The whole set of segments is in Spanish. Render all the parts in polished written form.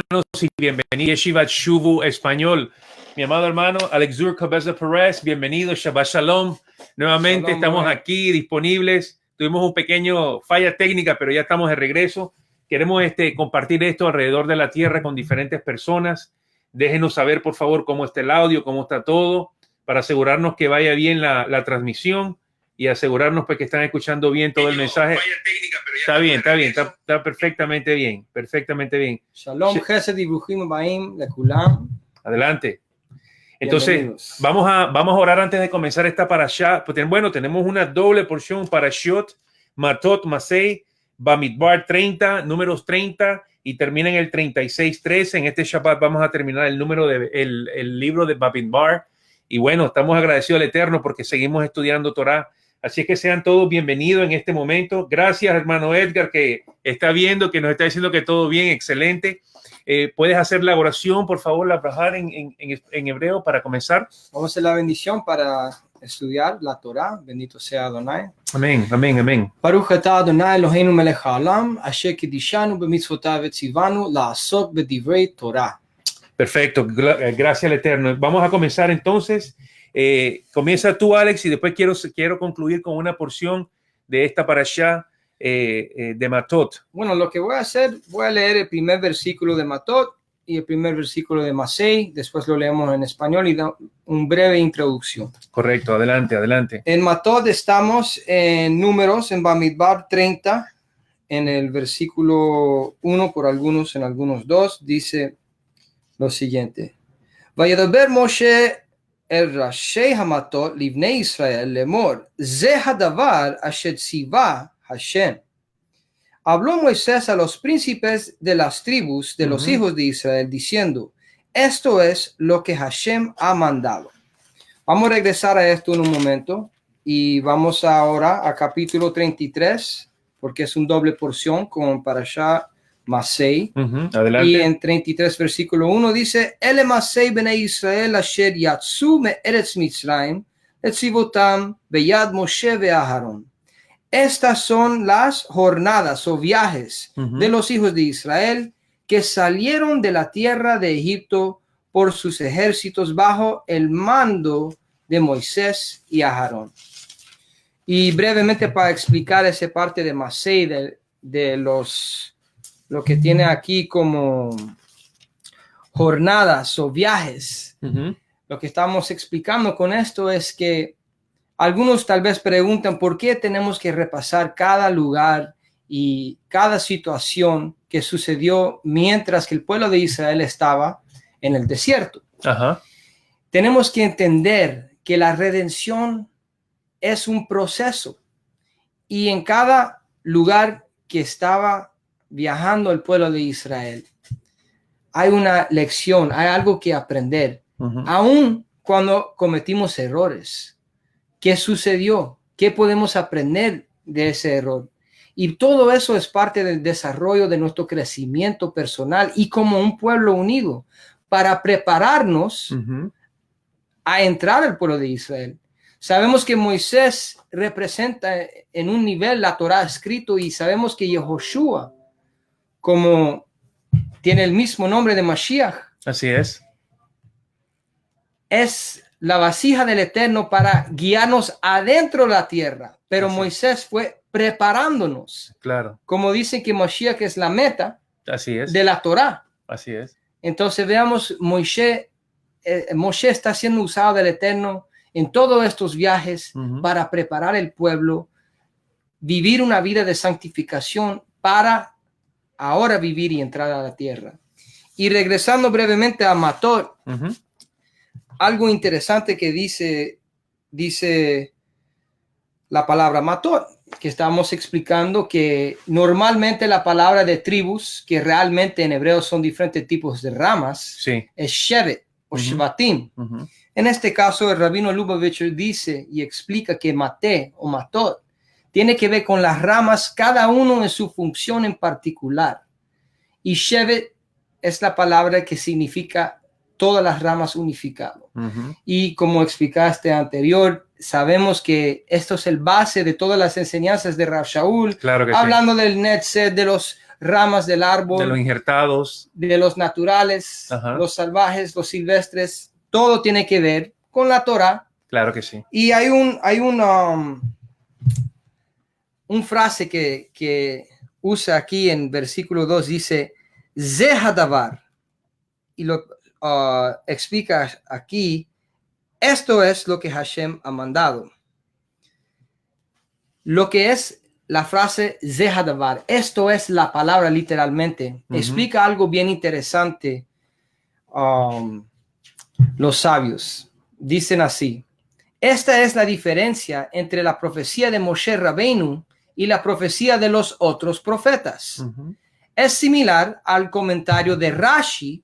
hermanos, y bienvenidos a Yeshivat Shuvu Español. Mi amado hermano Alexur Cabeza Perez, bienvenido, Shabbat Shalom. Nuevamente Shalom, estamos aquí disponibles. Tuvimos un pequeño falla técnica, pero ya estamos de regreso. Queremos compartir esto alrededor de la tierra con diferentes personas. Déjenos saber, por favor, cómo está el audio, cómo está todo, para asegurarnos que vaya bien la transmisión y asegurarnos pues, que están escuchando bien todo el mensaje. Está bien, está perfectamente bien, perfectamente bien. Shalom, Chesed y Bruchim Baim, Lekulam. Adelante. Entonces, vamos a orar antes de comenzar esta parashá. Bueno, tenemos una doble porción parashot, Matot, Masei, Bamidbar 30, números 30 y termina en el 36-13. En este Shabbat vamos a terminar el libro de Bamidbar. Y bueno, estamos agradecidos al Eterno porque seguimos estudiando Torah. Así es que sean todos bienvenidos en este momento. Gracias, hermano Edgar, que está viendo, que nos está diciendo que todo bien, excelente. ¿Puedes hacer la oración, por favor, la brajá en hebreo para comenzar? Vamos a hacer la bendición para estudiar la Torah. Bendito sea Adonai. Amén, amén, amén. Baruch atah Adonai Eloheinu melech haolam, asher kidishanu b'mitzvotav vetzivanu la'asok b'divrei Torah. Perfecto, gracias al Eterno. Vamos a comenzar entonces. Comienza tú, Alex, y después quiero concluir con una porción de esta parashá de Matot. Bueno, lo que voy a hacer, voy a leer el primer versículo de Matot y el primer versículo de Masei. Después lo leemos en español y da una breve introducción. Correcto, adelante, adelante. En Matot estamos en números, en Bamidbar 30, en el versículo 1, por algunos, en algunos 2, dice lo siguiente. Vayedaber Moshe el Rashei Hamatot Livnei Israel lemor, Ze hadavar asher tzivah Hashem. Habló Moisés a los príncipes de las tribus de los hijos de Israel, diciendo, esto es lo que Hashem ha mandado. Vamos a regresar a esto en un momento y vamos ahora a capítulo 33, porque es una doble porción con Parashá Masei. Adelante. Y en 33 versículo 1 dice, Ele Masei bnei Israel asher yatsu me eretz Mitzrayim etzivotam beyad Moshe ve Aharon. Estas son las jornadas o viajes de los hijos de Israel que salieron de la tierra de Egipto por sus ejércitos bajo el mando de Moisés y Aarón. Y brevemente para explicar esa parte de Masei, de lo que tiene aquí como jornadas o viajes. Lo que estamos explicando con esto es que algunos tal vez preguntan por qué tenemos que repasar cada lugar y cada situación que sucedió mientras que el pueblo de Israel estaba en el desierto. Tenemos que entender que la redención es un proceso y en cada lugar que estaba viajando el pueblo de Israel hay una lección, hay algo que aprender, aun cuando cometimos errores. ¿Qué sucedió? ¿Qué podemos aprender de ese error? Y todo eso es parte del desarrollo de nuestro crecimiento personal y como un pueblo unido para prepararnos a entrar al pueblo de Israel. Sabemos que Moisés representa en un nivel la Torah escrito y sabemos que Yehoshua, como tiene el mismo nombre de Mashiach. Así es. Es la vasija del Eterno para guiarnos adentro de la tierra. Pero así Moisés fue preparándonos. Claro. Como dicen que Mashiach es la meta. Así es. De la Torah. Así es. Entonces veamos, Moshe está siendo usado del Eterno en todos estos viajes para preparar el pueblo, vivir una vida de santificación para ahora vivir y entrar a la tierra. Y regresando brevemente a Matot, algo interesante que dice la palabra Matot, que estamos explicando que normalmente la palabra de tribus, que realmente en hebreo son diferentes tipos de ramas, sí, es Shevet o Shvatim. En este caso, el rabino Lubavitch dice y explica que Maté o Matot tiene que ver con las ramas, cada uno en su función en particular. Y Shevet es la palabra que significa todas las ramas unificado. Y como explicaste anterior, sabemos que esto es el base de todas las enseñanzas de Rav Shaul, claro que hablando del Netzet, de los ramas del árbol, de los injertados, de los naturales, los salvajes, los silvestres, todo tiene que ver con la Torah. Claro que sí. Y hay un frase que usa aquí en versículo 2, dice, Ze hadavar, y lo explica aquí, esto es lo que Hashem ha mandado. Lo que es la frase Ze hadavar, esto es la palabra literalmente, explica algo bien interesante. Los sabios dicen así, esta es la diferencia entre la profecía de Moshe Rabbeinu y la profecía de los otros profetas. Es similar al comentario de Rashi.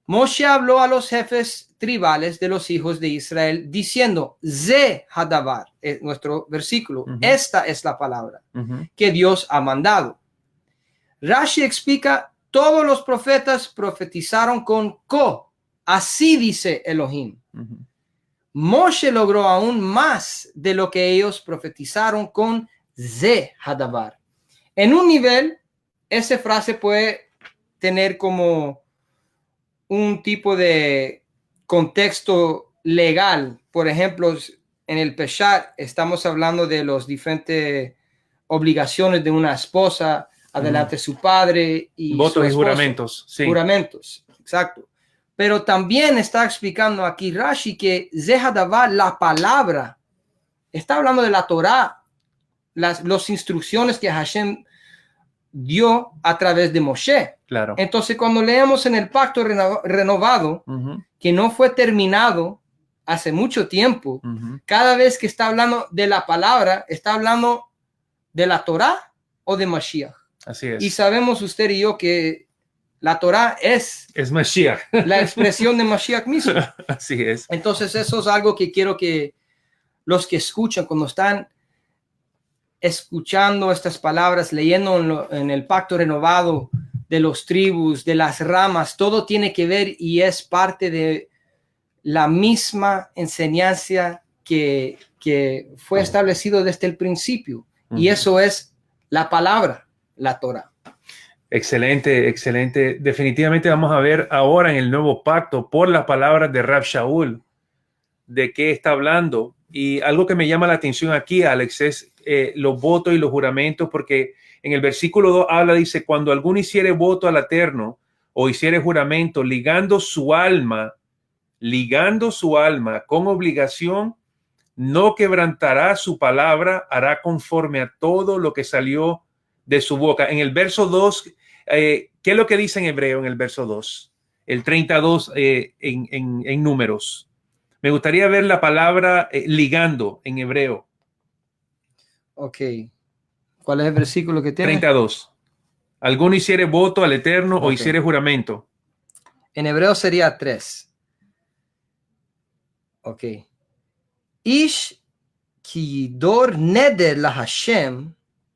Moshe habló a los jefes tribales de los hijos de Israel diciendo, Ze hadavar, es nuestro versículo, esta es la palabra que Dios ha mandado. Rashi explica, todos los profetas profetizaron con Ko, así dice Elohim. Moshe logró aún más de lo que ellos profetizaron con Ze hadavar. En un nivel, esa frase puede tener como un tipo de contexto legal. Por ejemplo, en el Peshat estamos hablando de las diferentes obligaciones de una esposa adelante de su padre y votos y juramentos. Sí. Juramentos, exacto. Pero también está explicando aquí Rashi que Ze hadavar, la palabra, está hablando de la Torah, las instrucciones que Hashem dio a través de Moshe. Claro. Entonces, cuando leemos en el pacto renovado, que no fue terminado hace mucho tiempo, cada vez que está hablando de la palabra, está hablando de la Torah o de Mashiach. Así es. Y sabemos usted y yo que la Torah es Mashiach, la expresión de Mashiach mismo. Así es. Entonces, eso es algo que quiero que los que escuchan, cuando están escuchando estas palabras, leyendo en el pacto renovado de los tribus, de las ramas, todo tiene que ver y es parte de la misma enseñanza que fue establecido desde el principio. Y eso es la palabra, la Torah. Excelente, excelente. Definitivamente vamos a ver ahora en el nuevo pacto por las palabras de Rab Shaul de qué está hablando. Y algo que me llama la atención aquí, Alex, es los votos y los juramentos, porque en el versículo 2 habla, dice, cuando alguno hiciere voto al Eterno o hiciere juramento ligando su alma con obligación, no quebrantará su palabra, hará conforme a todo lo que salió de su boca. En el verso 2, ¿qué es lo que dice en hebreo en el verso 2? El 32 en números. Me gustaría ver la palabra ligando en hebreo. Ok. ¿Cuál es el versículo que tiene? 32. Alguno hiciere voto al Eterno o hiciere juramento. En hebreo sería 3. Ok. Ish kidor neder la Hashem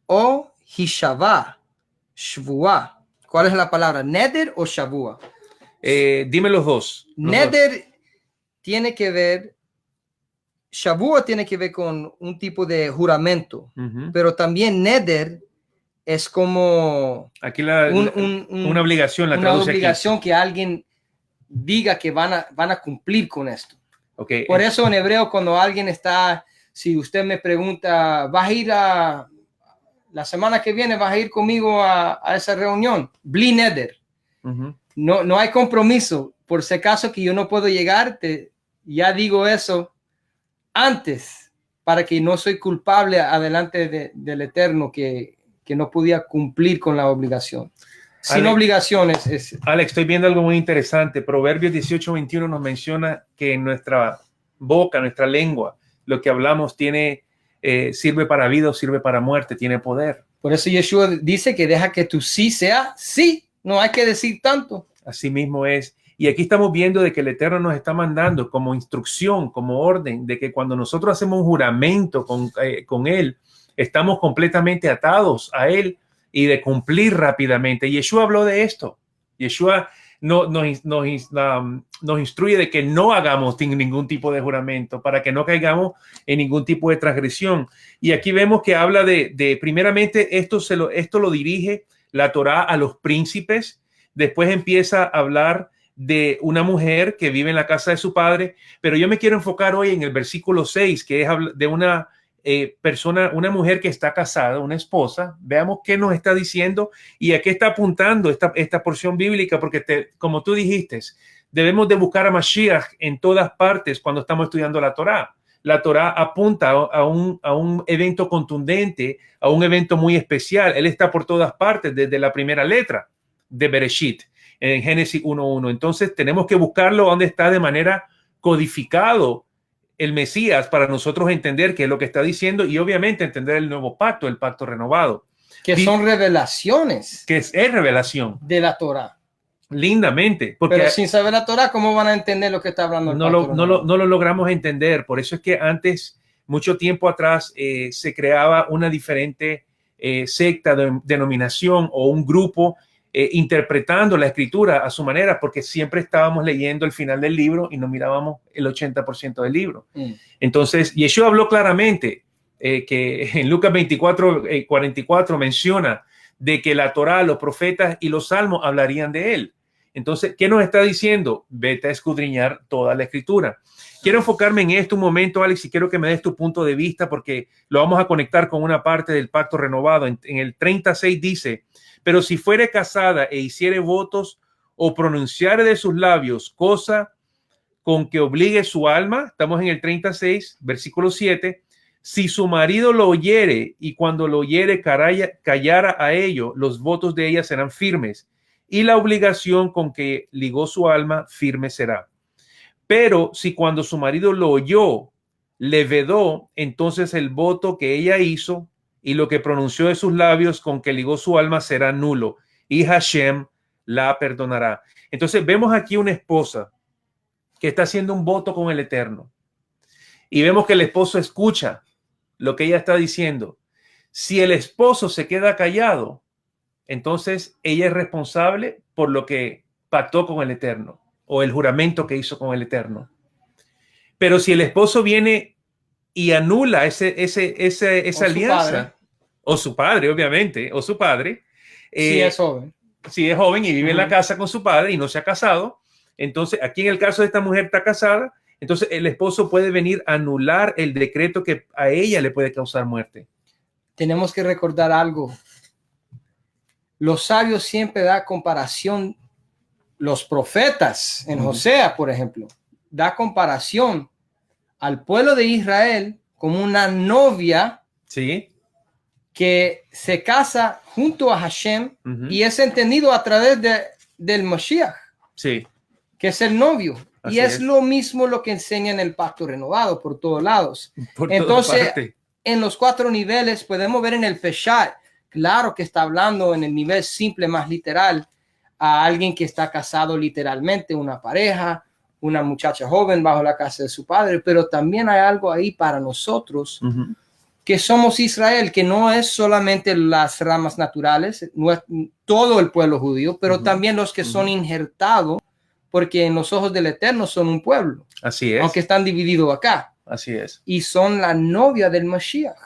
o hishavah shvuah. ¿Cuál es la palabra? ¿Neder o shavua? Dime los dos. Neder tiene que ver, shavua tiene que ver con un tipo de juramento, pero también neder es como aquí una obligación. Una obligación aquí, que alguien diga que van a cumplir con esto. Okay. Por eso en hebreo cuando alguien está, si usted me pregunta, ¿vas a ir la semana que viene, vas a ir conmigo a esa reunión? Bli neder. No hay compromiso. Por si acaso que yo no puedo llegar, ya digo eso antes, para que no soy culpable adelante del Eterno que no podía cumplir con la obligación. Sin obligaciones. Alex, estoy viendo algo muy interesante. Proverbios 18:21 nos menciona que en nuestra boca, nuestra lengua, lo que hablamos sirve para vida o sirve para muerte, tiene poder. Por eso Yeshua dice que deja que tu sí sea sí, no hay que decir tanto. Así mismo es. Y aquí estamos viendo de que el Eterno nos está mandando como instrucción, como orden, de que cuando nosotros hacemos un juramento con Él, estamos completamente atados a Él y de cumplir rápidamente. Yeshua habló de esto. Yeshua nos instruye de que no hagamos ningún tipo de juramento para que no caigamos en ningún tipo de transgresión. Y aquí vemos que habla de primeramente, esto lo dirige la Torá a los príncipes. Después empieza a hablar de una mujer que vive en la casa de su padre, pero yo me quiero enfocar hoy en el versículo 6, que es de una persona, una mujer que está casada, una esposa. Veamos qué nos está diciendo y a qué está apuntando esta porción bíblica, porque como tú dijiste, debemos de buscar a Mashiach en todas partes cuando estamos estudiando la Torá. La Torá apunta a un evento contundente, a un evento muy especial. Él está por todas partes, desde la primera letra de Bereshit, en Génesis 1:1. Entonces tenemos que buscarlo donde está de manera codificado el Mesías para nosotros entender qué es lo que está diciendo y obviamente entender el nuevo pacto, el pacto renovado. Que son revelaciones. Que es revelación. De la Torá. Lindamente. Porque pero sin saber la Torá, ¿cómo van a entender lo que está hablando el pacto? No lo logramos entender. Por eso es que antes, mucho tiempo atrás, se creaba una diferente secta, denominación o un grupo interpretando la escritura a su manera, porque siempre estábamos leyendo el final del libro y no mirábamos el 80% del libro. Entonces, Yeshua habló claramente que en Lucas 24:44 menciona de que la Torá, los profetas y los salmos hablarían de él. Entonces, ¿qué nos está diciendo? Vete a escudriñar toda la escritura. Quiero enfocarme en esto un momento, Alex, y quiero que me des tu punto de vista porque lo vamos a conectar con una parte del pacto renovado. En el 36 dice: pero si fuere casada e hiciere votos o pronunciare de sus labios cosa con que obligue su alma, estamos en el 36, versículo 7, si su marido lo oyere y cuando lo oyere callara a ello, los votos de ella serán firmes y la obligación con que ligó su alma firme será. Pero si cuando su marido lo oyó, le vedó, entonces el voto que ella hizo y lo que pronunció de sus labios con que ligó su alma será nulo y Hashem la perdonará. Entonces vemos aquí una esposa que está haciendo un voto con el Eterno y vemos que el esposo escucha lo que ella está diciendo. Si el esposo se queda callado, entonces ella es responsable por lo que pactó con el Eterno o el juramento que hizo con el Eterno. Pero si el esposo viene y anula esa alianza, o su padre, obviamente, o su padre, si es joven. Si es joven y vive en la casa con su padre y no se ha casado, entonces aquí en el caso de esta mujer está casada, entonces el esposo puede venir a anular el decreto que a ella le puede causar muerte. Tenemos que recordar algo. Los sabios siempre dan comparación, los profetas en Osea, por ejemplo, da comparación al pueblo de Israel como una novia, sí, que se casa junto a Hashem y es entendido a través del Mashiach, sí, que es el novio. Así y es lo mismo lo que enseña en el pacto renovado por todos lados. Entonces, en los 4 niveles podemos ver en el Peshat, claro que está hablando en el nivel simple más literal a alguien que está casado literalmente, una pareja, una muchacha joven bajo la casa de su padre, pero también hay algo ahí para nosotros que somos Israel, que no es solamente las ramas naturales, no es todo el pueblo judío, pero también los que son injertados, porque en los ojos del Eterno son un pueblo. Así es. Aunque están divididos acá. Así es. Y son la novia del Mashiach.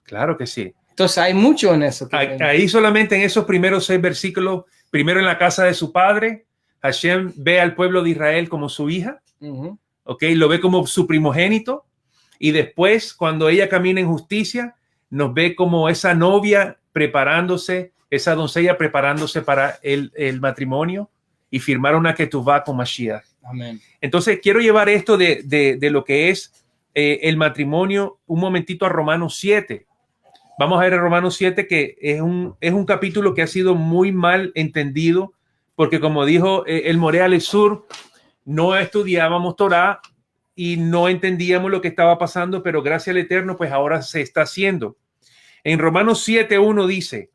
Claro que sí. Entonces hay mucho en eso. Ahí solamente en esos primeros 6 versículos, primero en la casa de su padre, Hashem ve al pueblo de Israel como su hija, lo ve como su primogénito, y después cuando ella camina en justicia, nos ve como esa novia preparándose, esa doncella preparándose para el matrimonio y firmar una ketuvá con Mashiach. Amén. Entonces quiero llevar esto de lo que es el matrimonio un momentito a Romanos 7. Vamos a ver en Romanos 7 que es un capítulo que ha sido muy mal entendido porque como dijo el Morea Sur, no estudiábamos Torá y no entendíamos lo que estaba pasando, pero gracias al Eterno pues ahora se está haciendo. En Romanos 7:1 dice: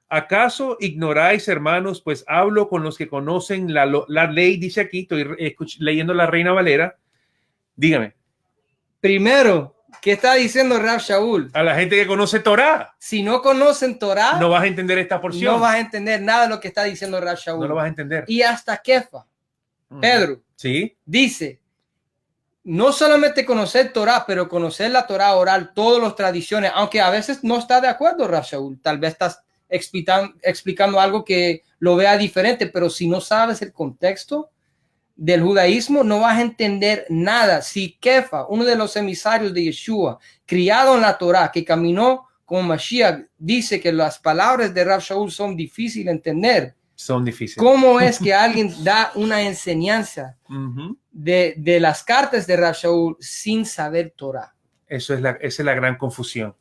¿acaso ignoráis, hermanos? Pues hablo con los que conocen la ley, dice aquí, estoy leyendo la Reina Valera. Dígame. Primero, ¿qué está diciendo Rav Shaul? A la gente que conoce Torá. Si no conocen Torá, no vas a entender esta porción. No vas a entender nada de lo que está diciendo Rav Shaul. No lo vas a entender. Y hasta Kefa, Pedro, ¿sí? Dice, no solamente conocer Torá, pero conocer la Torá oral, todas las tradiciones, aunque a veces no está de acuerdo Rav Shaul, tal vez estás explicando algo que lo vea diferente, pero si no sabes el contexto del judaísmo, no vas a entender nada. Si Kefa, uno de los emisarios de Yeshua, criado en la Torá, que caminó con Mashiach, dice que las palabras de Rav Shaul son difíciles de entender, son difíciles. ¿Cómo es que alguien da una enseñanza de las cartas de Rav Shaul sin saber Torah? Esa es la gran confusión.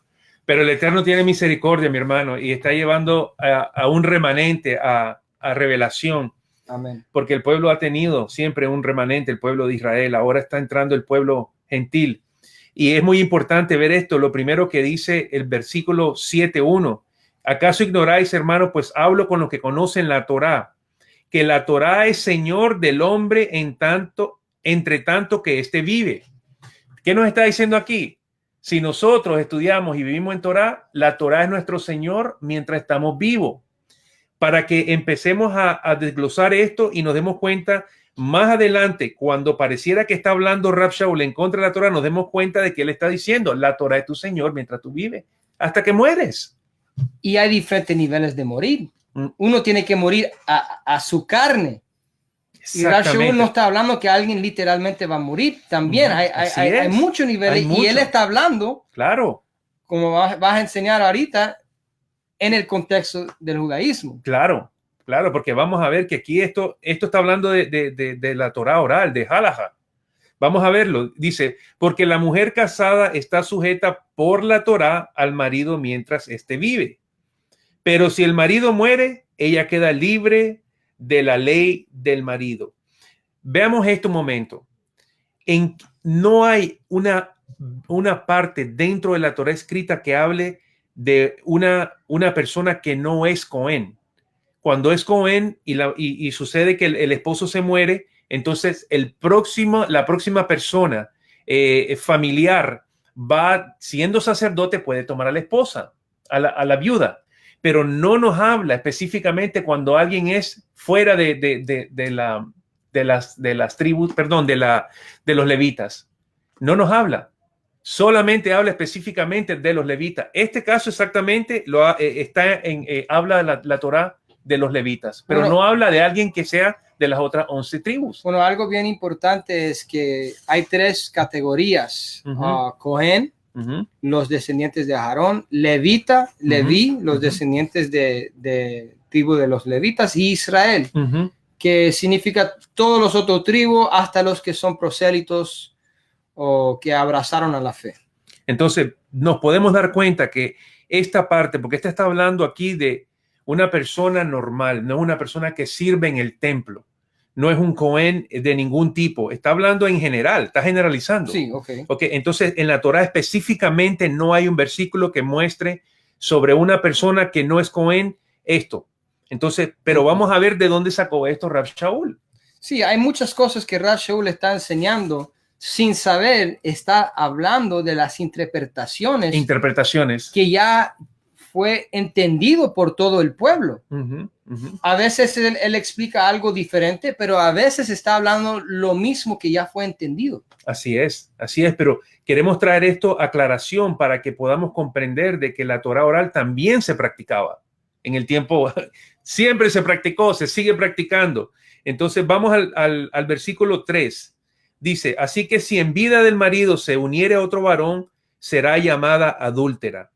Pero el Eterno tiene misericordia, mi hermano, y está llevando a un remanente a revelación. Amén. Porque el pueblo ha tenido siempre un remanente, el pueblo de Israel. Ahora está entrando el pueblo gentil. Y es muy importante ver esto. Lo primero que dice el versículo 7:1. ¿Acaso ignoráis, hermano? Pues hablo con los que conocen la Torá, que la Torá es Señor del hombre entre tanto que éste vive. ¿Qué nos está diciendo aquí? Si nosotros estudiamos y vivimos en Torá, la Torá es nuestro Señor mientras estamos vivos. Para que empecemos a desglosar esto y nos demos cuenta más adelante, cuando pareciera que está hablando Rav Shaul en contra de la Torá, nos demos cuenta de que él está diciendo, la Torá es tu Señor mientras tú vives, hasta que mueres. Y hay diferentes niveles de morir. Uno tiene que morir a su carne. Y Rav Shaul no está hablando que alguien literalmente va a morir. También hay muchos niveles. Y él está hablando, claro, como vas a enseñar ahorita, en el contexto del judaísmo. Claro, porque vamos a ver que aquí esto está hablando de la Torá oral, de Halajá. Vamos a verlo. Dice, porque la mujer casada está sujeta por la Torá al marido mientras éste vive. Pero si el marido muere, ella queda libre de la ley del marido. Veamos esto un momento. No hay una parte dentro de la Torá escrita que hable de una persona que no es Cohen. Cuando es Cohen y sucede que el esposo se muere, entonces la próxima persona familiar va siendo sacerdote, puede tomar a la esposa, a la viuda, pero no nos habla específicamente cuando alguien es fuera de las tribus, perdón, de los levitas. No nos habla. Solamente habla específicamente de los levitas. Este caso exactamente habla la Torá de los levitas, pero no habla de alguien que sea de las otras 11 tribus. Bueno, algo bien importante es que hay 3 categorías. Cohen, los descendientes de Aarón, Levita, Leví, los descendientes de tribu de los levitas, y Israel, que significa todos los otros tribus, hasta los que son prosélitos o que abrazaron a la fe. Entonces, nos podemos dar cuenta que esta parte, porque esta está hablando aquí de una persona normal, no es una persona que sirve en el templo, no es un Cohen de ningún tipo, está hablando en general, está generalizando. Sí, okay. Entonces, en la Torá específicamente no hay un versículo que muestre sobre una persona que no es Cohen esto. Entonces, pero vamos a ver de dónde sacó esto Rav Shaul. Sí, hay muchas cosas que Rav Shaul está enseñando sin saber, está hablando de las interpretaciones que ya fue entendido por todo el pueblo. A veces él explica algo diferente, pero a veces está hablando lo mismo que ya fue entendido. Así es, pero queremos traer esto a aclaración para que podamos comprender de que la Torá oral también se practicaba en el tiempo, siempre se practicó, se sigue practicando. Entonces vamos al versículo 3. Dice, así que si en vida del marido se uniere a otro varón, será llamada adúltera.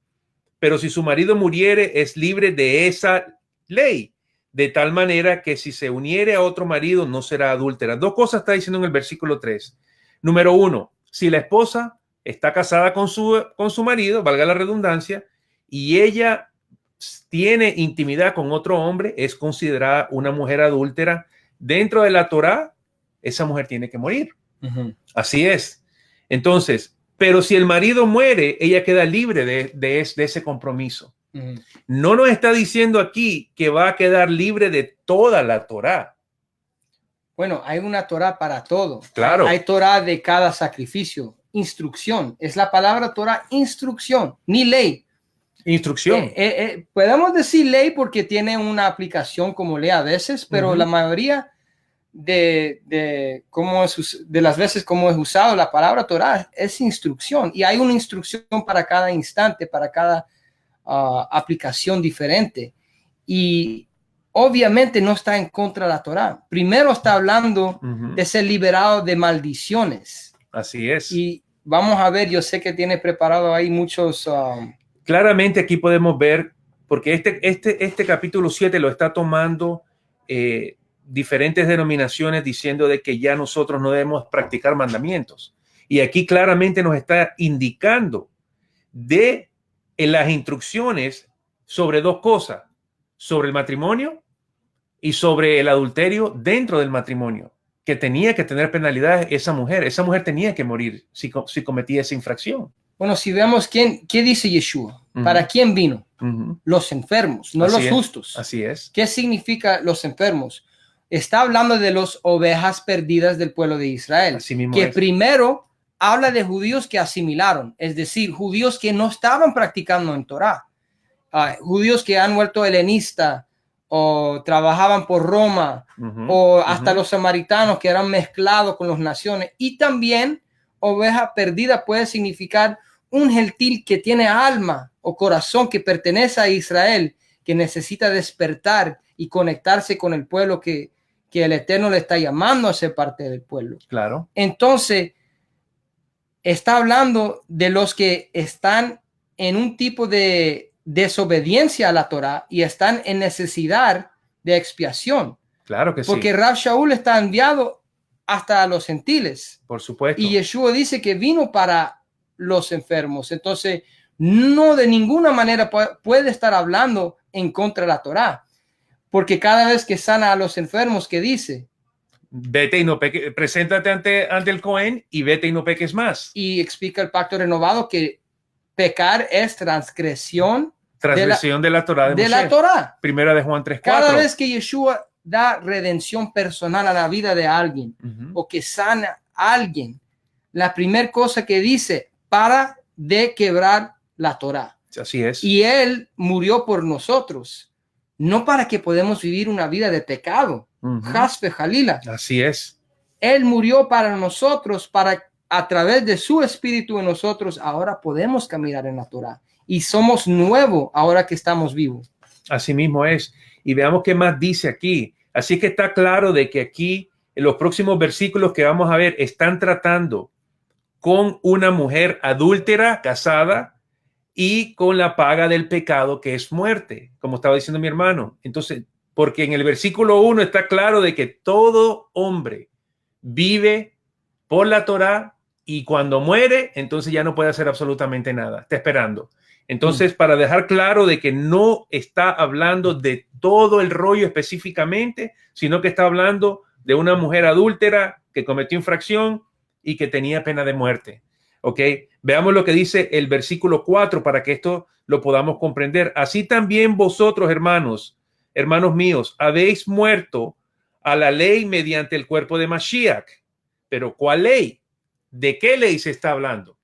Pero si su marido muriere, es libre de esa ley, de tal manera que si se uniere a otro marido, no será adúltera. 2 cosas está diciendo en el versículo 3. Número 1, si la esposa está casada con su marido, valga la redundancia, y ella tiene intimidad con otro hombre, es considerada una mujer adúltera. Dentro de la Torá, esa mujer tiene que morir. Así es. Entonces, pero si el marido muere, ella queda libre de ese compromiso. No nos está diciendo aquí que va a quedar libre de toda la Torá. Bueno, hay una Torá para todo. Claro. Hay Torá de cada sacrificio. Instrucción. Es la palabra Torá, instrucción, ni ley. Instrucción. Podemos decir ley porque tiene una aplicación como ley a veces, pero la mayoría de las veces como es usado la palabra Torá es instrucción, y hay una instrucción para cada instante, para cada aplicación diferente. Y obviamente no está en contra de la Torá. Primero está hablando de ser liberado de maldiciones. Así es. Y vamos a ver, yo sé que tiene preparado ahí muchos... Claramente aquí podemos ver, porque este capítulo 7 lo está tomando diferentes denominaciones diciendo de que ya nosotros no debemos practicar mandamientos. Y aquí claramente nos está indicando en las instrucciones sobre dos cosas, sobre el matrimonio y sobre el adulterio dentro del matrimonio, que tenía que tener penalidades esa mujer tenía que morir si cometía esa infracción. Bueno, si vemos qué dice Yeshua, ¿para quién vino? Los enfermos, no los justos. Así es. ¿Qué significa los enfermos? Está hablando de las ovejas perdidas del pueblo de Israel, Así mismo que es. primero habla de judíos que asimilaron, es decir, judíos que no estaban practicando en Torá, judíos que han vuelto helenistas o trabajaban por Roma, o hasta los samaritanos que eran mezclados con las naciones. Y también oveja perdida puede significar un gentil que tiene alma o corazón que pertenece a Israel, que necesita despertar y conectarse con el pueblo que el Eterno le está llamando a ser parte del pueblo. Claro. Entonces, está hablando de los que están en un tipo de desobediencia a la Torá y están en necesidad de expiación. Claro que sí. Porque Rab Shaul está enviado hasta los gentiles. Por supuesto. Y Yeshua dice que vino para los enfermos. Entonces, no de ninguna manera puede estar hablando en contra de la Torá. Porque cada vez que sana a los enfermos, ¿qué dice? Vete y no peques, preséntate ante el Cohen y vete y no peques más. Y explica el pacto renovado que pecar es transgresión de la Torá de la Torá. Primera de Juan 3:4. Cada vez que Yeshua da redención personal a la vida de alguien o que sana a alguien, la primera cosa que dice, para de quebrar la Torá. Así es. Y él murió por nosotros, no para que podamos vivir una vida de pecado. Jaspe Jalila. Así es. Él murió para nosotros, para a través de su espíritu en nosotros, ahora podemos caminar en la Torá. Y somos nuevos ahora que estamos vivos. Así mismo es. Y veamos qué más dice aquí. Así que está claro de que aquí, en los próximos versículos que vamos a ver, están tratando con una mujer adúltera, casada, y con la paga del pecado, que es muerte, como estaba diciendo mi hermano. Entonces, porque en el versículo 1 está claro de que todo hombre vive por la Torá y cuando muere, entonces ya no puede hacer absolutamente nada. Está esperando. Entonces, para dejar claro de que no está hablando de todo el rollo específicamente, sino que está hablando de una mujer adúltera que cometió infracción y que tenía pena de muerte. ¿Ok? Veamos lo que dice el versículo 4 para que esto lo podamos comprender. Así también vosotros, hermanos míos, habéis muerto a la ley mediante el cuerpo de Mashiach. ¿Pero cuál ley? ¿De qué ley se está hablando?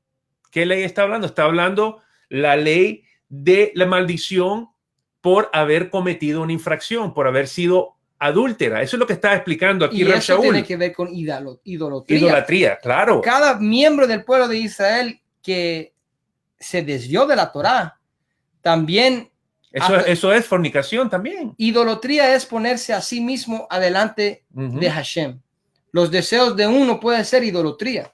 ¿Qué ley está hablando? Está hablando la ley de la maldición por haber cometido una infracción, por haber sido adúltera. Eso es lo que está explicando aquí Rab Shaul. Tiene que ver con idolatría. Idolatría, claro. Cada miembro del pueblo de Israel que se desvió de la Torá, también... Eso es fornicación también. Idolatría es ponerse a sí mismo adelante de Hashem. Los deseos de uno pueden ser idolatría.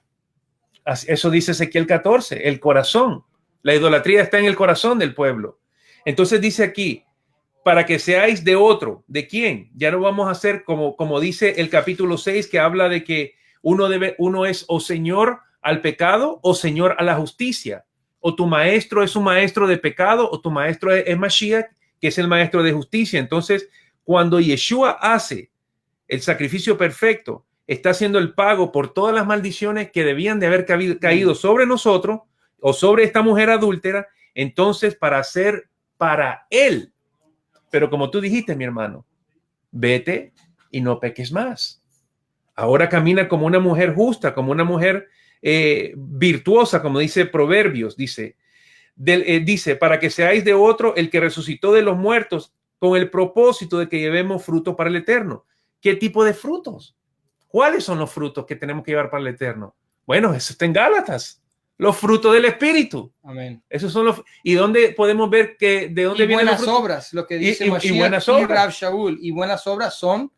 Eso dice Ezequiel 14, el corazón. La idolatría está en el corazón del pueblo. Entonces dice aquí, para que seáis de otro. ¿De quién? Ya no vamos a hacer como dice el capítulo 6, que habla de que uno es o señor al pecado o señor a la justicia. O tu maestro es un maestro de pecado o tu maestro es Mashiach, que es el maestro de justicia. Entonces, cuando Yeshua hace el sacrificio perfecto, está haciendo el pago por todas las maldiciones que debían de haber caído sobre nosotros o sobre esta mujer adúltera, entonces para hacer para él. Pero como tú dijiste, mi hermano, vete y no peques más. Ahora camina como una mujer justa, como una mujer virtuosa, como dice Proverbios, dice, para que seáis de otro el que resucitó de los muertos con el propósito de que llevemos fruto para el Eterno. ¿Qué tipo de frutos? ¿Cuáles son los frutos que tenemos que llevar para el Eterno? Bueno, eso está en Gálatas. Los frutos del Espíritu. Amén. Esos son los. ¿Y dónde podemos ver que de dónde vienen los buenas frutos? obras, lo que dice y Mashiach buenas y obras. Rav Shaul. Y buenas obras son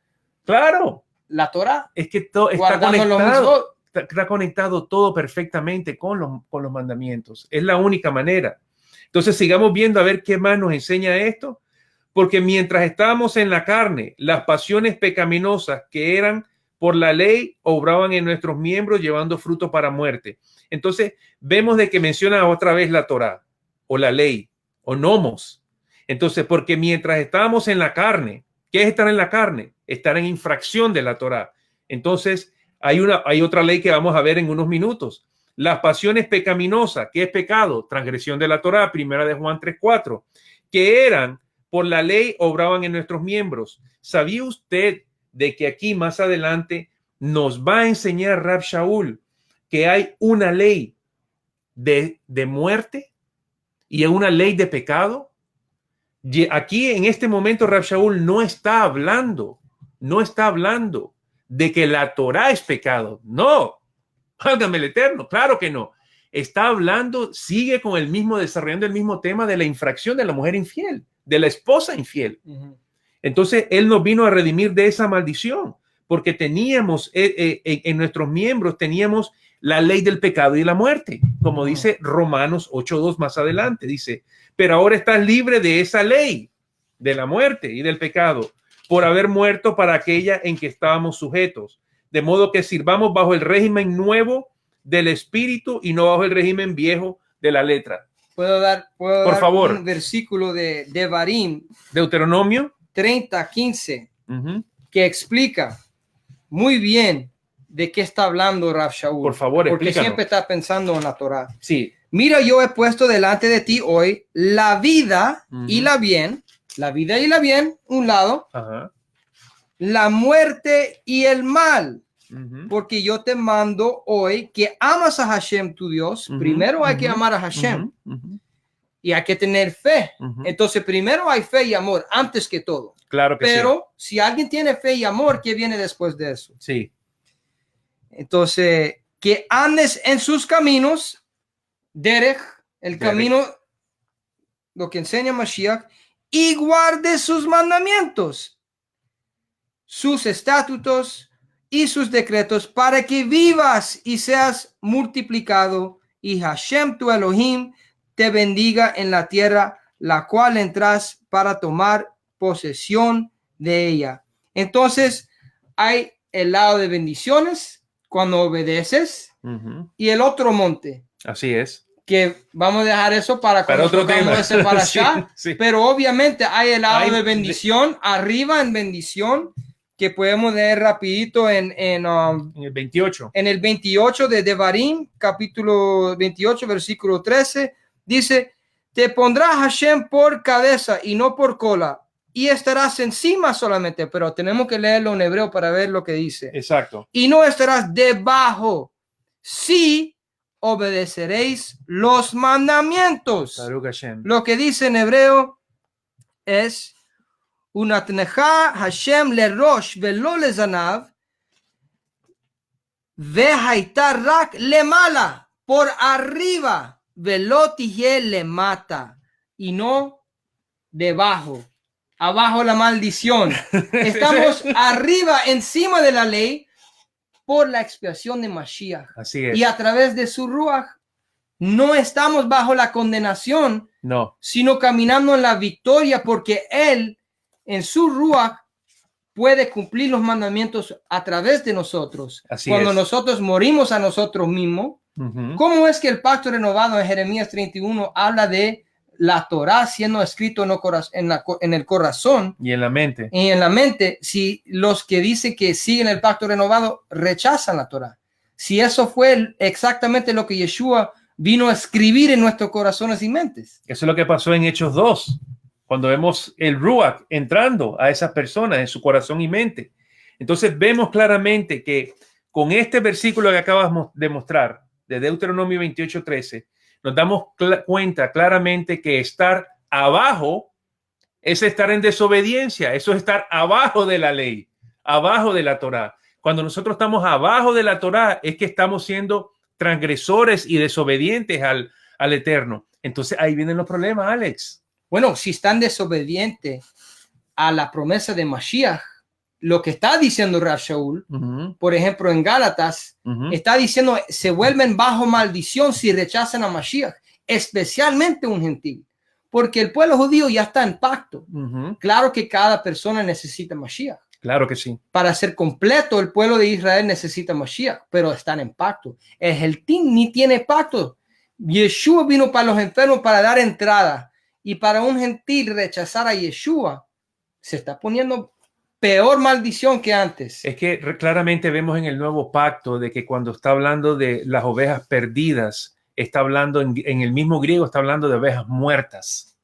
Claro. la Torah. Es que todo está conectado. Está conectado todo perfectamente con los mandamientos. Es la única manera. Entonces sigamos viendo a ver qué más nos enseña esto. Porque mientras estábamos en la carne, las pasiones pecaminosas que eran por la ley obraban en nuestros miembros llevando fruto para muerte. Entonces vemos de que menciona otra vez la Torá o la ley o nomos. Entonces, porque mientras estábamos en la carne, ¿qué es estar en la carne? Estar en infracción de la Torá. Entonces hay otra ley que vamos a ver en unos minutos. Las pasiones pecaminosas, ¿qué es pecado? Transgresión de la Torá, primera de Juan 3:4, que eran por la ley obraban en nuestros miembros. ¿Sabía usted de que aquí más adelante nos va a enseñar Rav Shaul que hay una ley de muerte y una ley de pecado? Y aquí en este momento Rav Shaul no está hablando de que la Torá es pecado. No, válgame el Eterno, claro que no. Está hablando, sigue con desarrollando el mismo tema de la infracción de la mujer infiel, de la esposa infiel. Entonces, él nos vino a redimir de esa maldición, porque teníamos en nuestros miembros, teníamos la ley del pecado y la muerte, como dice Romanos 8:2 más adelante, dice, pero ahora estás libre de esa ley, de la muerte y del pecado, por haber muerto para aquella en que estábamos sujetos, de modo que sirvamos bajo el régimen nuevo del espíritu y no bajo el régimen viejo de la letra. ¿Puedo dar por favor un versículo de Devarim, Deuteronomio 30:15, que explica muy bien de qué está hablando Rav Shaul? Por favor, porque explícanos. siempre está pensando en la Torah. Sí. Mira, yo he puesto delante de ti hoy la vida y la bien, un lado, la muerte y el mal. Porque yo te mando hoy que amas a Hashem tu Dios. Primero hay que amar a Hashem y hay que tener fe. Entonces primero hay fe y amor antes que todo. Claro que pero sí. Si alguien tiene fe y amor, ¿qué viene después de eso? Sí. Entonces, que andes en sus caminos, Derech, el camino, lo que enseña Mashiach, y guardes sus mandamientos, sus estatutos y sus decretos, para que vivas y seas multiplicado, y Hashem tu Elohim te bendiga en la tierra, la cual entras para tomar posesión de ella. Entonces, hay el lado de bendiciones cuando obedeces y el otro monte. Así es. Que vamos a dejar eso para otro tema. Ese para allá. Sí. Pero obviamente hay el lado de bendición, arriba en bendición, que podemos leer rapidito en el 28. En el 28 de Devarim, capítulo 28, versículo 13, dice, te pondrá Hashem por cabeza y no por cola, y estarás encima solamente, pero tenemos que leerlo en hebreo para ver lo que dice. Exacto. Y no estarás debajo, si obedeceréis los mandamientos. Lo que dice en hebreo es Unatnecha Hashem le rosh velo le zanav vehaita rak le mala, por arriba, velo tije le mata, y no debajo. Abajo la maldición. Estamos arriba, encima de la ley, por la expiación de Mashiach. Así es. Y a través de su Ruach, no estamos bajo la condenación, no, sino caminando en la victoria, porque Él, en su Ruach, puede cumplir los mandamientos a través de nosotros. Así Cuando es. nosotros morimos a nosotros mismos, ¿cómo es que el pacto renovado en Jeremías 31 habla de la Torá siendo escrito en el corazón y en la mente? Y en la mente, si los que dicen que siguen el pacto renovado rechazan la Torá. Si eso fue exactamente lo que Yeshua vino a escribir en nuestros corazones y mentes. Eso es lo que pasó en Hechos 2, cuando vemos el Ruach entrando a esas personas en su corazón y mente. Entonces vemos claramente que con este versículo que acabamos de mostrar, de Deuteronomio 28:13, nos damos cuenta claramente que estar abajo es estar en desobediencia. Eso es estar abajo de la ley, abajo de la Torá. Cuando nosotros estamos abajo de la Torá es que estamos siendo transgresores y desobedientes al Eterno. Entonces ahí vienen los problemas, Alex. Bueno, si están desobedientes a la promesa de Mashiach, lo que está diciendo Rav Shaul, por ejemplo, en Gálatas, está diciendo, se vuelven bajo maldición si rechazan a Mashiach, especialmente un gentil, porque el pueblo judío ya está en pacto. Claro que cada persona necesita Mashiach. Claro que sí. Para ser completo, el pueblo de Israel necesita Mashiach, pero están en pacto. El gentil ni tiene pacto. Yeshua vino para los enfermos para dar entrada, y para un gentil rechazar a Yeshua se está poniendo peor maldición que antes. Es que claramente vemos en el nuevo pacto de que cuando está hablando de las ovejas perdidas, está hablando en el mismo griego, está hablando de ovejas muertas.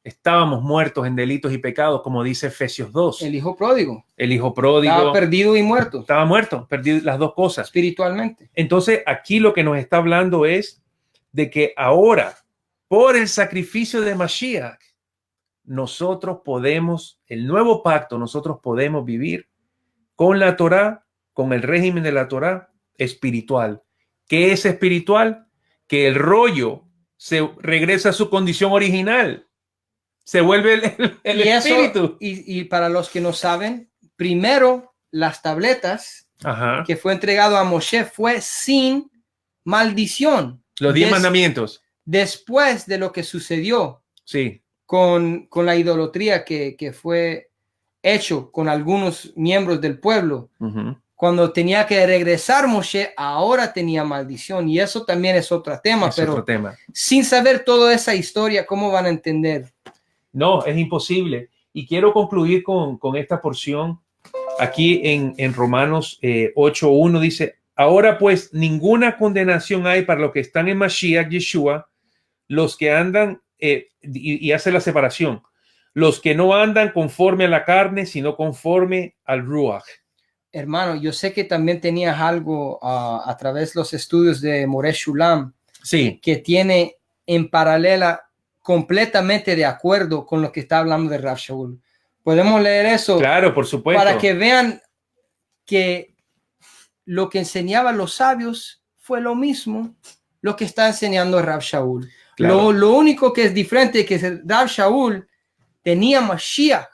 Estábamos muertos en delitos y pecados, como dice Efesios 2. El hijo pródigo. El hijo pródigo. Estaba perdido y muerto. Estaba muerto, perdido, las dos cosas. Espiritualmente. Entonces, aquí lo que nos está hablando es de que ahora, por el sacrificio de Mashiach, nosotros podemos, el nuevo pacto, nosotros podemos vivir con la Torá, con el régimen de la Torá espiritual. ¿Qué es espiritual? Que el rollo se regresa a su condición original. Se vuelve el espíritu. Y para los que no saben, primero las tabletas que fue entregado a Moshe fue sin maldición. Los 10 mandamientos. Después de lo que sucedió con la idolatría que fue hecho con algunos miembros del pueblo, cuando tenía que regresar Moshe, ahora tenía maldición. Y eso también es otro tema. Sin saber toda esa historia, ¿cómo van a entender? No, es imposible. Y quiero concluir con esta porción. Aquí en Romanos 8:1 dice, ahora pues ninguna condenación hay para los que están en Mashiach Yeshua, los que andan, y hace la separación, los que no andan conforme a la carne, sino conforme al Ruach. Hermano, yo sé que también tenías algo a través de los estudios de Moreh Shulam, que tiene en paralela completamente de acuerdo con lo que está hablando de Rav Shaul. ¿Podemos leer eso? Claro, por supuesto. Para que vean que lo que enseñaban los sabios fue lo mismo lo que está enseñando Rav Shaul. Claro. Lo único que es diferente es que Rav Shaul tenía Mashiach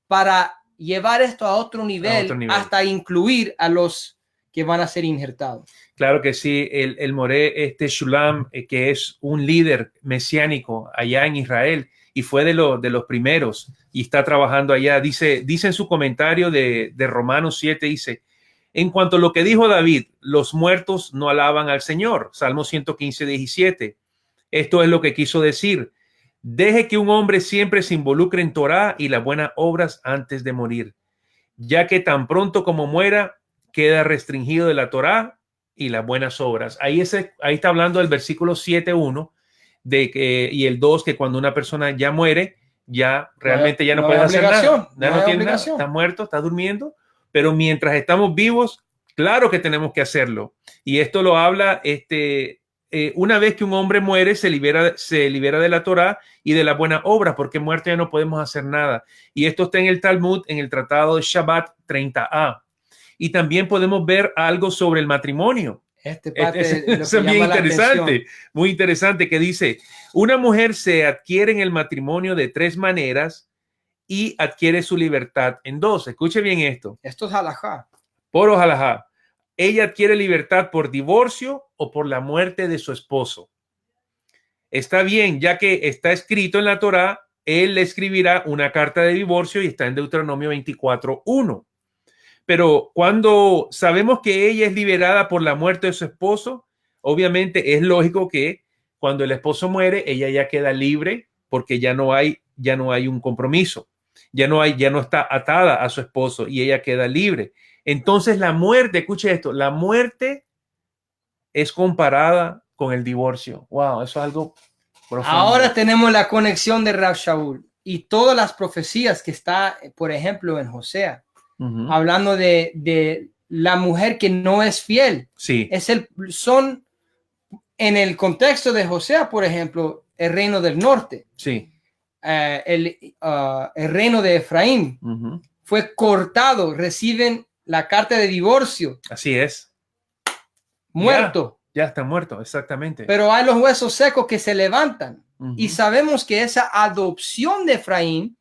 para llevar esto a otro nivel, hasta incluir a los que van a ser injertados. Claro que sí, el Moreh Shulam, que es un líder mesiánico allá en Israel y fue de los primeros y está trabajando allá, dice en su comentario de Romanos 7, dice, en cuanto a lo que dijo David, los muertos no alaban al Señor, Salmo 115, 17. Esto es lo que quiso decir. Deje que un hombre siempre se involucre en Torah y las buenas obras antes de morir, ya que tan pronto como muera, queda restringido de la Torah y las buenas obras. Ahí está hablando del versículo 7.1 y el 2, que cuando una persona ya muere, ya realmente ya no puede hacer nada. No tiene nada, está muerto, está durmiendo, pero mientras estamos vivos, claro que tenemos que hacerlo. Y esto lo habla una vez que un hombre muere, se libera de la Torá y de las buenas obras, porque muerto ya no podemos hacer nada. Y esto está en el Talmud, en el Tratado de Shabbat 30a. Y también podemos ver algo sobre el matrimonio. Es bien interesante, muy interesante, que dice, una mujer se adquiere en el matrimonio de 3 maneras y adquiere su libertad en 2. Escuche bien esto. Esto es halajá. Por halajá. Ella adquiere libertad por divorcio o por la muerte de su esposo. Está bien, ya que está escrito en la Torá, él le escribirá una carta de divorcio y está en Deuteronomio 24:1. Pero cuando sabemos que ella es liberada por la muerte de su esposo, obviamente es lógico que cuando el esposo muere, ella ya queda libre porque ya no hay un compromiso. Ya no está atada a su esposo y ella queda libre. Entonces la muerte, escuche esto, la muerte es comparada con el divorcio. Wow, eso es algo profundo. Ahora tenemos la conexión de Rav Shaul y todas las profecías que está, por ejemplo, en Hosea, hablando de la mujer que no es fiel. Sí. Son en el contexto de Hosea, por ejemplo, el reino del norte. Sí. El reino de Efraín fue cortado, reciben la carta de divorcio. Así es. Muerto. Ya están muertos, exactamente. Pero hay los huesos secos que se levantan. Ujú. Y sabemos que esa adopción de Efraín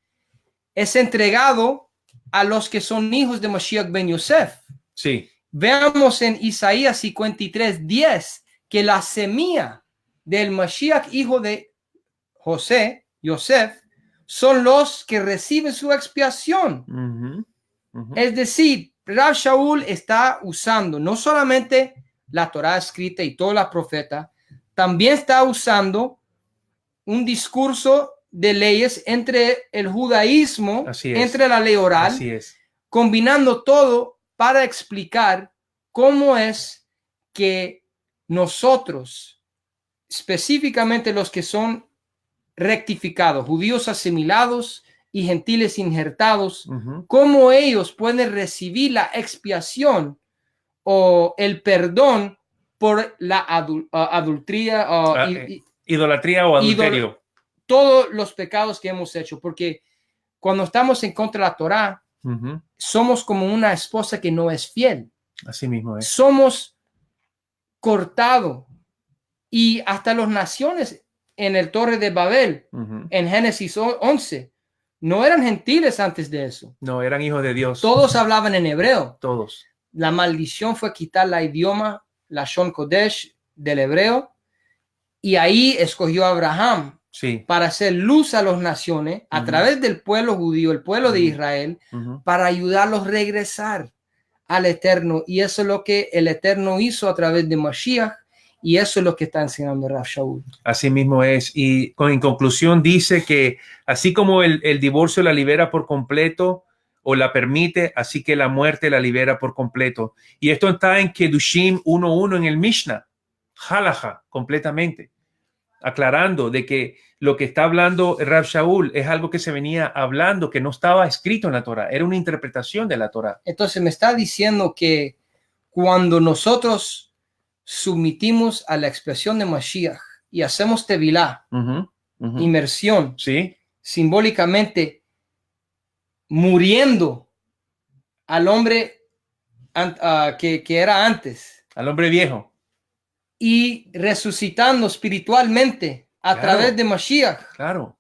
es entregado a los que son hijos de Mashiach ben Yosef. Sí. Veamos en Isaías 53:10 que la semilla del Mashiach, hijo de Yosef, son los que reciben su expiación. Ujú. Ujú. Es decir, Rav Shaul está usando no solamente la Torá escrita y toda la profeta, también está usando un discurso de leyes entre el judaísmo, Así es. entre la ley oral, Así es. combinando todo para explicar cómo es que nosotros, específicamente los que son rectificados, judíos asimilados y gentiles injertados, Ujú. cómo ellos pueden recibir la expiación o el perdón por la adultería Idolatría o adulterio. todos los pecados que hemos hecho, porque cuando estamos en contra de la Torá, Ujú. somos como una esposa que no es fiel. Así mismo es. Somos cortados. Y hasta las naciones en el Torre de Babel, Ujú. en Génesis 11, no eran gentiles antes de eso. No, eran hijos de Dios. Todos hablaban en hebreo. Todos. La maldición fue quitar la idioma, la Shon Kodesh del hebreo, y ahí escogió a Abraham Sí. para hacer luz a las naciones a Ujú. través del pueblo judío, el pueblo de Ujú. Israel, Ujú. para ayudarlos a regresar al Eterno. Y eso es lo que el Eterno hizo a través de Mashiach, y eso es lo que está enseñando Rav Shaul. Así mismo es. Y en conclusión dice que así como el divorcio la libera por completo o la permite, así que la muerte la libera por completo. Y esto está en Kedushim 1:1 en el Mishnah. Halacha, completamente. Aclarando de que lo que está hablando Rav Shaul es algo que se venía hablando, que no estaba escrito en la Torah. Era una interpretación de la Torah. Entonces me está diciendo que cuando nosotros submitimos a la expresión de Mashiach y hacemos tevilá, Ujú. Ujú. inmersión, Sí. simbólicamente muriendo al hombre que era antes Al hombre viejo. y resucitando espiritualmente a Claro. través de Mashiach, Claro.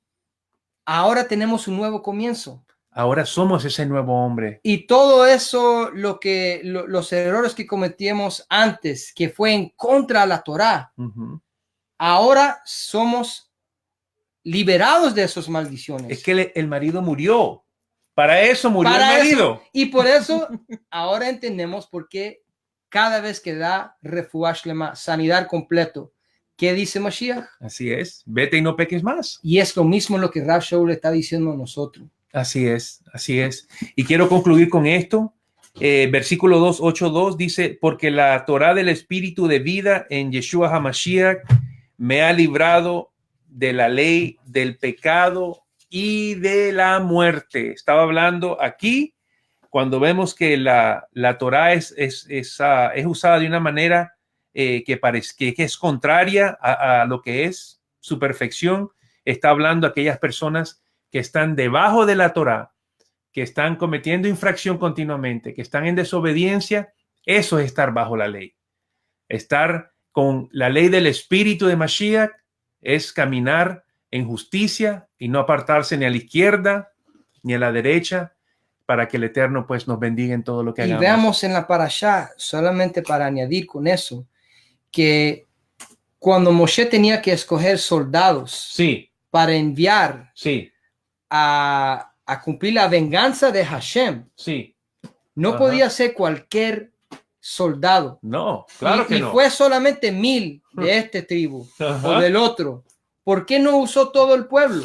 ahora tenemos un nuevo comienzo. Ahora somos ese nuevo hombre. Y todo eso, los errores que cometimos antes, que fue en contra de la Torá, Ujú. ahora somos liberados de esas maldiciones. Es que el marido murió. Para eso murió el marido. Y por eso ahora entendemos por qué cada vez que da refuah shlema, sanidad completo, ¿qué dice Mashiach? Así es. Vete y no peques más. Y es lo mismo lo que Rav Shaul está diciendo a nosotros. Así es, así es. Y quiero concluir con esto. Versículo 2:8:2 dice, porque la Torá del Espíritu de vida en Yeshua HaMashiach me ha librado de la ley del pecado y de la muerte. Estaba hablando aquí cuando vemos que la Torá es usada de una manera que es contraria a lo que es su perfección. Está hablando a aquellas personas que están debajo de la Torá, que están cometiendo infracción continuamente, que están en desobediencia. Eso es estar bajo la ley. Estar con la ley del Espíritu de Mashiach es caminar en justicia y no apartarse ni a la izquierda ni a la derecha, para que el Eterno pues nos bendiga en todo lo que hagamos. Y veamos en la parashá, solamente para añadir con eso, que cuando Moshe tenía que escoger soldados Sí, para enviar sí, a cumplir la venganza de Hashem, sí. no Ajá. podía ser cualquier soldado. No, claro que y no. fue solamente 1000 de este tribu Ajá. o del otro. ¿Por qué no usó todo el pueblo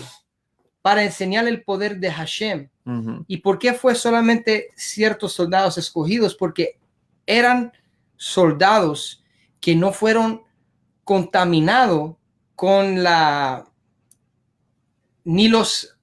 para enseñar el poder de Hashem? Ujú. ¿Y por qué fue solamente ciertos soldados escogidos? Porque eran soldados que no fueron contaminados con ni los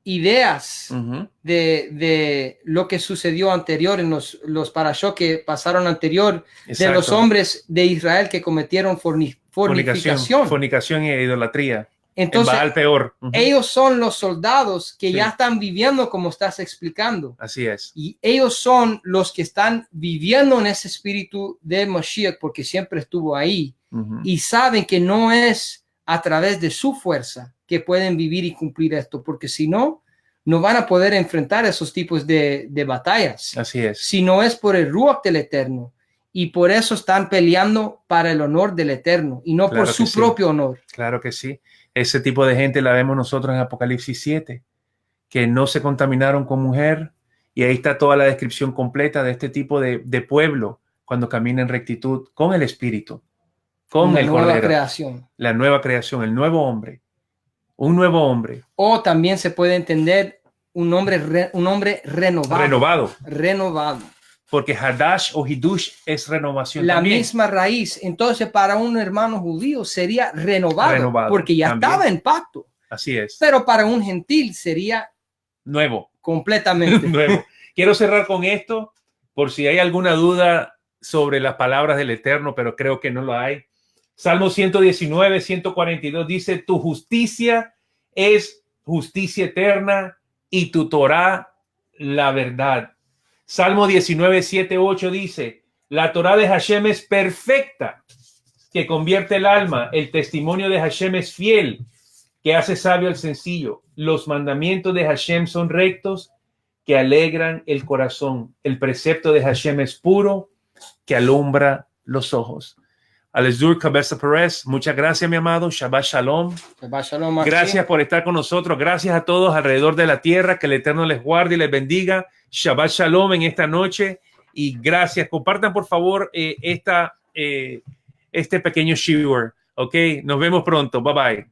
ideas Ujú. de lo que sucedió anterior en los parashot que pasaron anterior, de Exacto. los hombres de Israel que cometieron fornicación. Fornicación e idolatría. Entonces, Baal peor. ellos son los soldados que ya están viviendo como estás explicando. Así es. Y ellos son los que están viviendo en ese espíritu de Mashiach porque siempre estuvo ahí. Y saben que no es a través de su fuerza que pueden vivir y cumplir esto, porque si no, no van a poder enfrentar esos tipos de batallas. Así es. Si no es por el Ruach del Eterno. Y por eso están peleando para el honor del Eterno y no por su propio honor. Claro que sí. Ese tipo de gente la vemos nosotros en Apocalipsis 7, que no se contaminaron con mujer. Y ahí está toda la descripción completa de este tipo de pueblo cuando camina en rectitud con el Espíritu, con el Cordero. Creación. La nueva creación, el nuevo hombre. Un nuevo hombre. O también se puede entender un hombre renovado. Renovado. Porque Hadash o Hidush es renovación la también. Misma raíz. Entonces, para un hermano judío sería renovado porque ya también estaba en pacto. Así es. Pero para un gentil sería nuevo. Completamente. Nuevo. Quiero cerrar con esto, por si hay alguna duda sobre las palabras del Eterno, pero creo que no lo hay. Salmo 119, 142 dice: tu justicia es justicia eterna y tu Torá la verdad. Salmo 19, 7, 8 dice: la Torá de Hashem es perfecta, que convierte el alma. El testimonio de Hashem es fiel, que hace sabio al sencillo. Los mandamientos de Hashem son rectos, que alegran el corazón. El precepto de Hashem es puro, que alumbra los ojos. Alezur Cabeza Pérez, muchas gracias, mi amado. Shabbat Shalom. Shabbat Shalom. Gracias por estar con nosotros. Gracias a todos alrededor de la tierra. Que el Eterno les guarde y les bendiga. Shabbat Shalom en esta noche. Y gracias. Compartan, por favor, este pequeño shiur. Ok, nos vemos pronto. Bye bye.